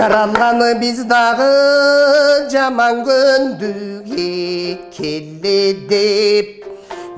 Жаралғаны біз дағы жаман көндіге келе деп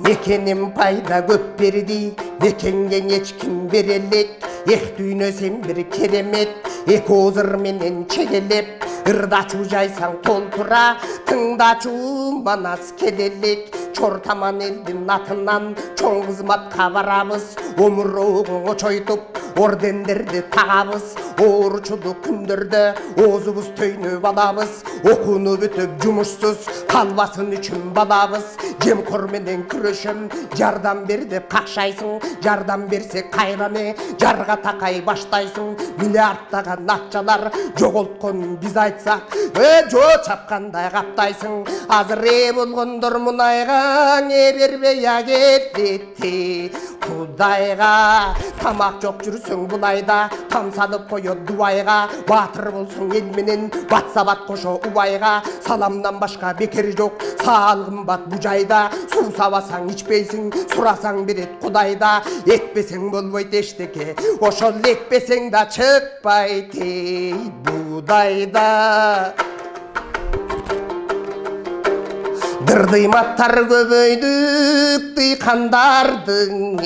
Мекенім пайда көп берді, мекенген ешкім берелек Ех дүйнө сен бір керемет, екі озыр менен чегелеп Ырдачу жайсаң толтыра, тыңдачу манас келелек Чортаман елдің атынан чоң қызматқа барабыз Омыроғын очойтып, ордендерді тағабыз Ооручулу күндерді озубуз төйнөп алабыз Окууну бүтүп жумушсуз калбасын үчүн балабыз Жемкор менен күрөшөм, жардам бер деп какшайсың Жардам берсе кайраны, жарга такай баштайсың Миллиарддаган акчалар жоголткон биз айтсак Жо чапкандай каптайсың Азыр болгондор мунайга не бербей агетти Кудайга тамак жок жүрсөң булайда Там салып коёт дуайга Батыр болсоң эл менен батса бат кошо убайга Саламдан башка бекер жок Саал кымбат бу жайда Суу сабасаң ичпейсиң Сурасаң берет Кудайда Экпесең болбойт эчтеке Ошол экпесең да чыкпайт будайда Дырдыйматтар көбөйдүк дыйкандардын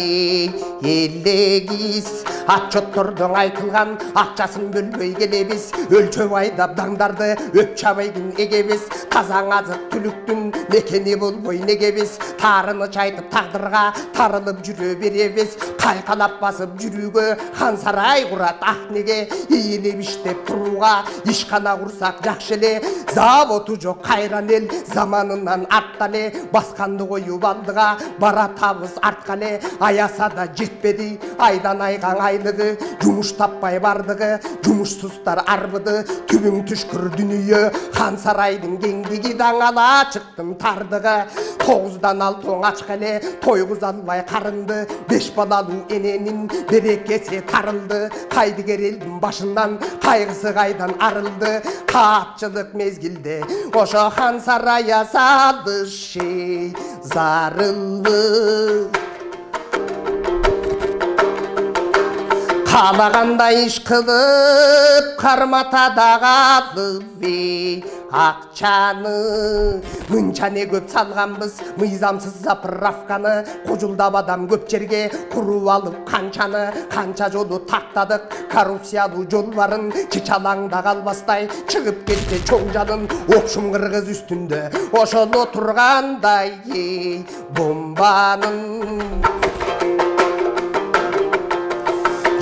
элегиз Отчеттордон айтылган акчасын бөлбөй келебиз Өлчөп айдап даңдарды өпчабайдын эгебиз Тазаң азык түлүктүн мекени болбой негебиз Тарыны чайтып тагдырга тарылып жүрө беребиз Кайкалап басып жүрүүгө хан сарай курат ак неге Ийилип иштеп турууга ишкана курсак жакшы эле Заводу жок кайран эл заманынан арттале Басканды коюп алдыга баратабыз арткале Аяса да жетпеди айдан айга айлыгы Жумуш таппай бардыгы жумушсуздар арбыды Түбүң түшкүр дүнүйө хан сарайдын кеңдиги даңала чыктым тардыгы 9-дан 6 оң ачкале тойгуз албай карынды 5 балалуу эненин берекеси тарылды Кайдыгер элдин башынан кайгысы кайдан арылды Каапчылык мезгилде ошо хан сарая салышы зарылды Каалагандай иш кылып карматада калып акчаны мынча не көп салганбыз мыйзамсыз заправканы кожулдап адам көп жерге куруп алып канча жолу тактадык коррупциялуу жол барын чычалаңда калбастай чыгып кетти чоң жанын окшум кыргыз үстүндө ошол отургандай бомбанын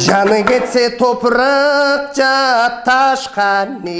Жаны кетсе топырак жатташканы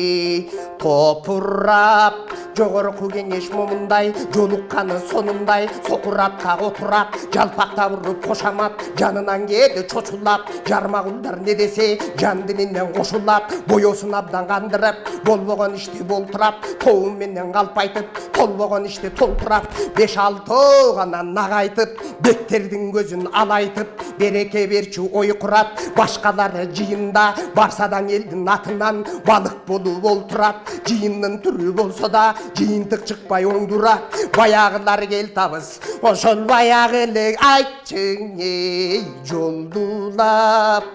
топурап Жогорку кеңеш момундай жолукканы сонундай Сокуратка отурап жалпактап уруп кошамат Жанынан кээде чочулап жармагулдар не десе жан дилинен кошулап Боёсун абдан кандырып болбогон ишти болтурап Тобу менен калпайтып толбогон ишти толтурап 5-6 гана нагайтып беттердин көзүн алайтып Береке берчү ой курат башкалары жыйында барсадан элдин атынан балык болуп олтурат Жыйындын түрү болсо да жыйынтык чыкпай оңдурат Баягылар кел табыз ошол баягы эле айтчың эй жолдулап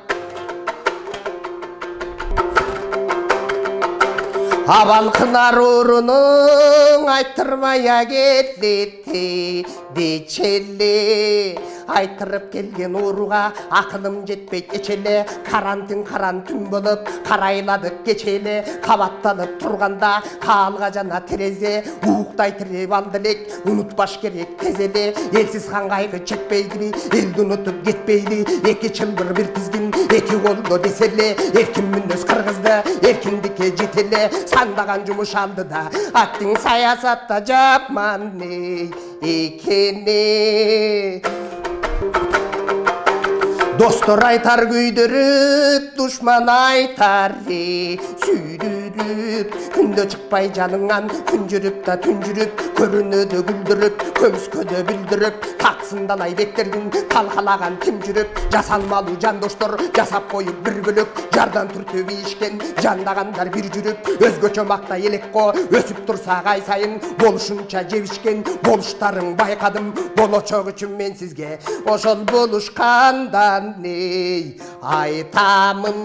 Абалкынар орунуң айттырмай агелети дечеле Айтырып келген оруга акылым жетпейт эчеле Карантин түн болуп карайладык кечеле Кабатталып турганда каалга жана терезе Ууктай тирип алды элек унутпаш керек тез эле Элсиз хан кайгы чекпейди элди унутуп кетпейди Эки чылбыр бир тизгин эки колдо деселе Эркин мүнөз кыргызды эркиндикке жетеле Сандаган жумуш алды да аттың саясатта жапман экени Достор айтар күйдіріп, душман айтар сүйдіріп Күндө чыкпай жаныңан, күн жүріп та түн жүріп Көрінөді күлдіріп, көміскөді бүлдіріп Тақсындалай бектердің, талқалаган кім жүріп Жасалмалу жандоштор, жасап қойып бір бүлік Жардан түртіп ишкен, жандағандар бір жүріп Өзгөчө мақта елекко, өсіп тұрса қай сайын Болушунча жебішкен, болуштарың байқадым Болочок үшін мен сізге, ошол болушқандан айтамын